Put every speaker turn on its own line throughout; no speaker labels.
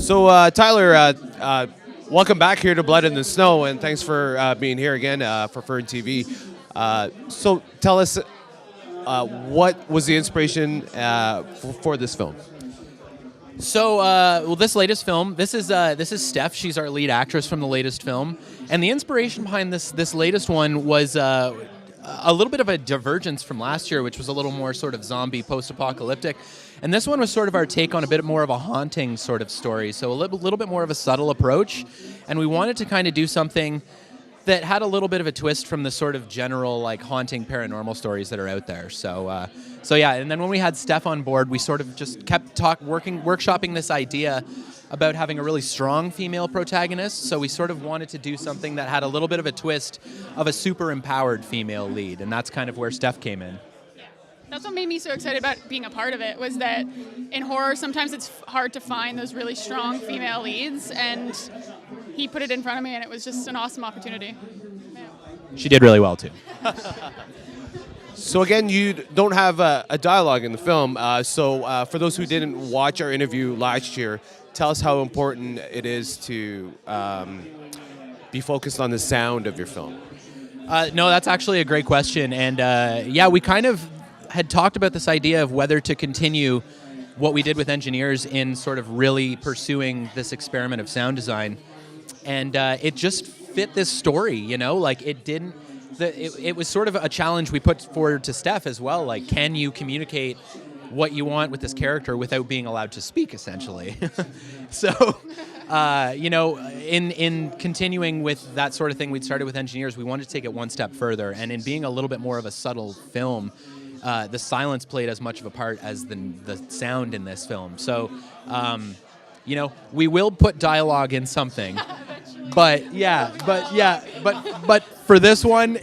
Tyler, welcome back here to Blood in the Snow, and thanks for being here again for FERNTV. So tell us, what was the inspiration for this film?
So, this latest film, this is Steph. She's our lead actress from the latest film, and the inspiration behind this latest one was a little bit of a divergence from last year, which was a little more sort of zombie post-apocalyptic. And this one was sort of our take on a bit more of a haunting sort of story, so a little bit more of a subtle approach. And we wanted to kind of do something that had a little bit of a twist from the sort of general like haunting paranormal stories that are out there. So yeah. And then when we had Steph on board, we sort of just kept workshopping this idea about having a really strong female protagonist. So we sort of wanted to do something that had a little bit of a twist of a super empowered female lead, and that's kind of where Steph came in.
That's what made me so excited about being a part of it, was that in horror, sometimes it's hard to find those really strong female leads, and he put it in front of me, and it was just an awesome opportunity. Yeah.
She did really well, too.
So again, you don't have a dialogue in the film, so for those who didn't watch our interview last year, tell us how important it is to be focused on the sound of your film.
No, that's actually a great question, and yeah, we kind of had talked about this idea of whether to continue what we did with engineers in sort of really pursuing this experiment of sound design. And it just fit this story, you know? Like, it didn't... It was sort of a challenge we put forward to Steph as well. Like, can you communicate what you want with this character without being allowed to speak, essentially? So, you know, in continuing with that sort of thing we'd started with engineers, we wanted to take it one step further. And in being a little bit more of a subtle film, the silence played as much of a part as the sound in this film. So, you know, we will put dialogue in something, but for this one,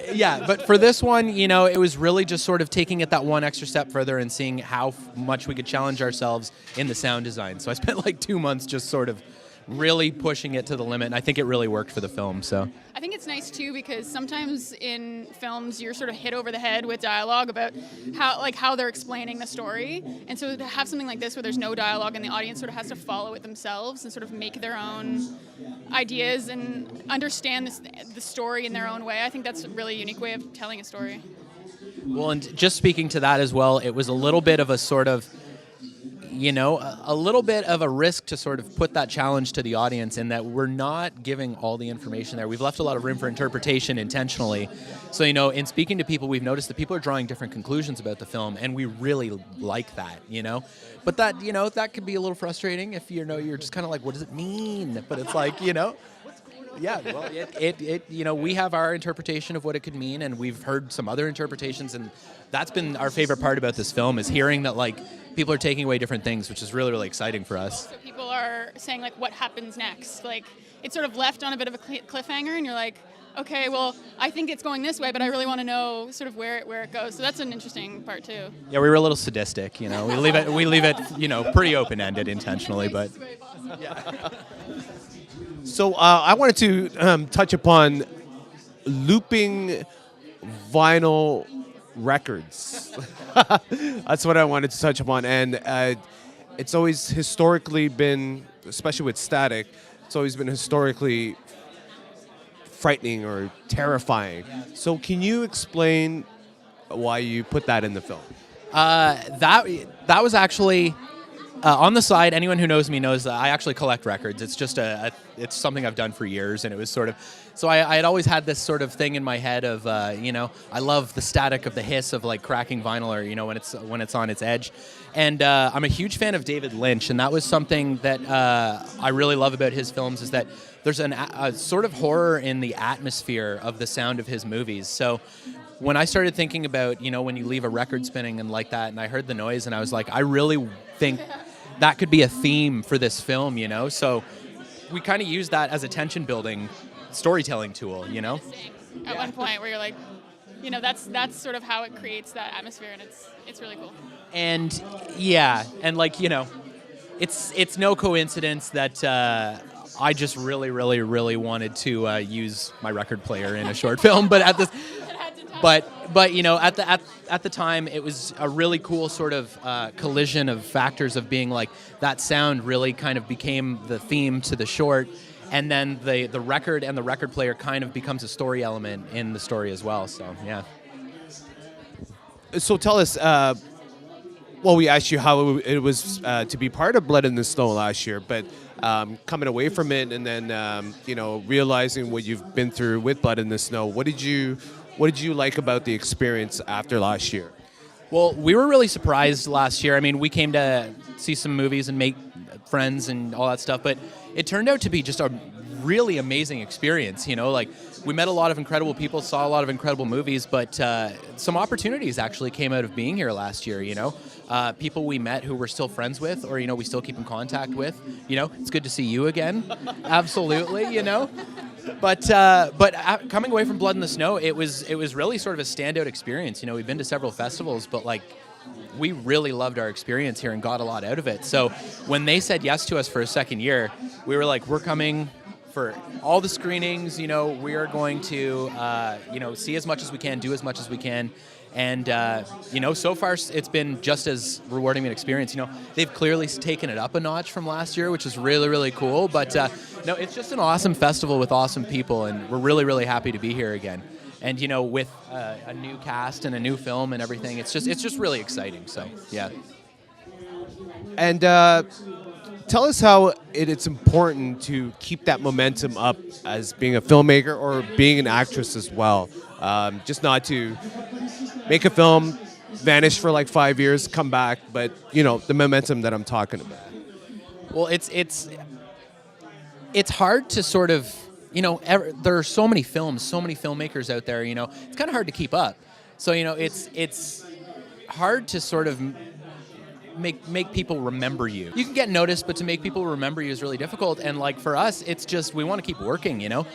you know, it was really just sort of taking it that one extra step further and seeing how much we could challenge ourselves in the sound design. So I spent like 2 months just sort of really pushing it to the limit, and I think it really worked for the film. So
I think it's nice too, because sometimes in films you're sort of hit over the head with dialogue about how they're explaining the story, and so to have something like this where there's no dialogue and the audience sort of has to follow it themselves and sort of make their own ideas and understand the story in their own way, I think that's a really unique way of telling a story.
Well, and just speaking to that as well, it was a little bit of a sort of, you know, a little bit of a risk to sort of put that challenge to the audience, in that we're not giving all the information there. We've left a lot of room for interpretation intentionally. So, you know, in speaking to people, we've noticed that people are drawing different conclusions about the film, and we really like that, you know. But that, you know, that could be a little frustrating if, you know, you're just kind of like, what does it mean? But it's like, you know, yeah, well, it you know, we have our interpretation of what it could mean, and we've heard some other interpretations, and that's been our favorite part about this film, is hearing that, like, people are taking away different things, which is really, really exciting for us.
So people are saying, like, what happens next? Like, it's sort of left on a bit of a cliffhanger, and you're like, okay, well, I think it's going this way, but I really want to know sort of where it goes. So that's an interesting part too.
Yeah, we were a little sadistic, you know. We leave it, you know, pretty open-ended intentionally, but
yeah. So I wanted to touch upon looping vinyl records. That's what I wanted to touch upon, and it's always historically been, especially with static, it's always been historically frightening or terrifying. So can you explain why you put that in the film?
That was actually on the side. Anyone who knows me knows that I actually collect records. It's just it's something I've done for years, and it was sort of, so I had always had this sort of thing in my head of, you know, I love the static of the hiss of like cracking vinyl, or, you know, when it's on its edge. And I'm a huge fan of David Lynch, and that was something that I really love about his films, is that there's a sort of horror in the atmosphere of the sound of his movies. So when I started thinking about, you know, when you leave a record spinning and like that, and I heard the noise, and I was like, I really think that could be a theme for this film, you know? So we kind of used that as a tension-building storytelling tool, you know?
At one point where you're like, you know, that's sort of how it creates that atmosphere, and it's really cool.
And yeah, and like, you know, it's no coincidence that I just really, really, really wanted to use my record player in a short film, but at this, But you know, at the time, it was a really cool sort of collision of factors of being like that sound really kind of became the theme to the short, and then the record and the record player kind of becomes a story element in the story as well. So yeah.
So tell us. Well, we asked you how it was to be part of Blood in the Snow last year, but coming away from it and then you know, realizing what you've been through with Blood in the Snow, what did you like about the experience after last year?
Well, we were really surprised last year. I mean, we came to see some movies and make friends and all that stuff, but it turned out to be just a really amazing experience. You know, like we met a lot of incredible people, saw a lot of incredible movies, but some opportunities actually came out of being here last year. You know, people we met who we're still friends with, or you know, we still keep in contact with. You know, it's good to see you again. Absolutely, you know. But coming away from Blood in the Snow, it was really sort of a standout experience. You know, we've been to several festivals, but like we really loved our experience here and got a lot out of it. So when they said yes to us for a second year, we were like, we're coming for all the screenings. You know, we are going to you know, see as much as we can, do as much as we can. And, you know, so far it's been just as rewarding an experience. You know, they've clearly taken it up a notch from last year, which is really, really cool. But, no, it's just an awesome festival with awesome people, and we're really, really happy to be here again. And, you know, with a new cast and a new film and everything, it's just really exciting. So, yeah.
And tell us how it's important to keep that momentum up as being a filmmaker or being an actress as well. Just not to make a film, vanish for like 5 years, come back, but you know, the momentum that I'm talking about.
Well, it's hard to sort of, you know, there are so many films, so many filmmakers out there, you know, it's kind of hard to keep up. So, you know, it's hard to sort of make people remember you. You can get noticed, but to make people remember you is really difficult. And like for us, it's just, we want to keep working, you know.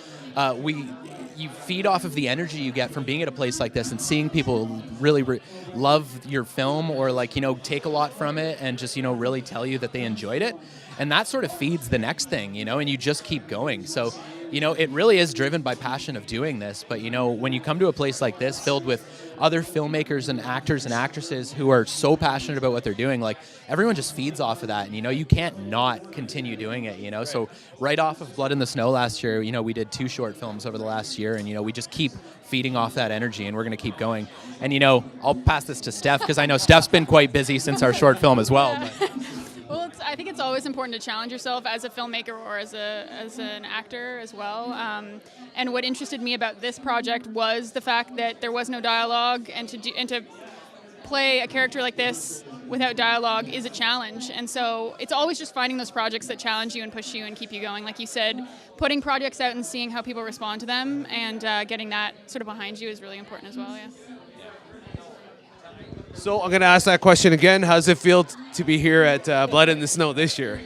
You feed off of the energy you get from being at a place like this and seeing people really love your film, or like, you know, take a lot from it and just, you know, really tell you that they enjoyed it. And that sort of feeds the next thing, you know, and you just keep going. So, you know, it really is driven by passion of doing this. But, you know, when you come to a place like this filled with other filmmakers and actors and actresses who are so passionate about what they're doing, like everyone just feeds off of that. And, you know, you can't not continue doing it, you know. So right off of Blood in the Snow last year, you know, we did 2 short films over the last year. And, you know, we just keep feeding off that energy, and we're going to keep going. And, you know, I'll pass this to Steph because I know Steph's been quite busy since our short film as well. But.
Well, I think it's always important to challenge yourself as a filmmaker or as an actor as well. And what interested me about this project was the fact that there was no dialogue, and to play a character like this without dialogue is a challenge. And so it's always just finding those projects that challenge you and push you and keep you going. Like you said, putting projects out and seeing how people respond to them and getting that sort of behind you is really important as well. Yeah.
So I'm going to ask that question again. How does it feel to be here at Blood in the Snow this year?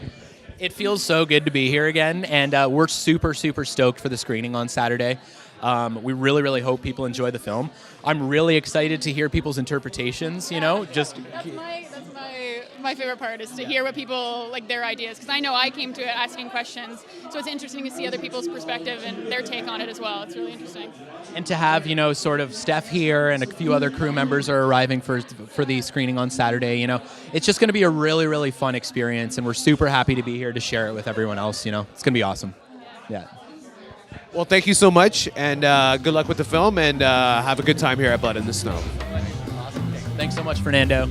It feels so good to be here again, and we're super, super stoked for the screening on Saturday. We really, really hope people enjoy the film. I'm really excited to hear people's interpretations, you know, just...
That's my favorite part, is to hear what people, like, their ideas, because I know I came to it asking questions, so it's interesting to see other people's perspective and their take on it as well. It's really interesting.
And to have, you know, sort of Steph here and a few other crew members are arriving for the screening on Saturday, you know, it's just going to be a really, really fun experience, and we're super happy to be here to share it with everyone else, you know. It's going to be awesome. Yeah.
Well, thank you so much, and good luck with the film, and have a good time here at Blood in the Snow.
Awesome. Thanks so much, Fernando.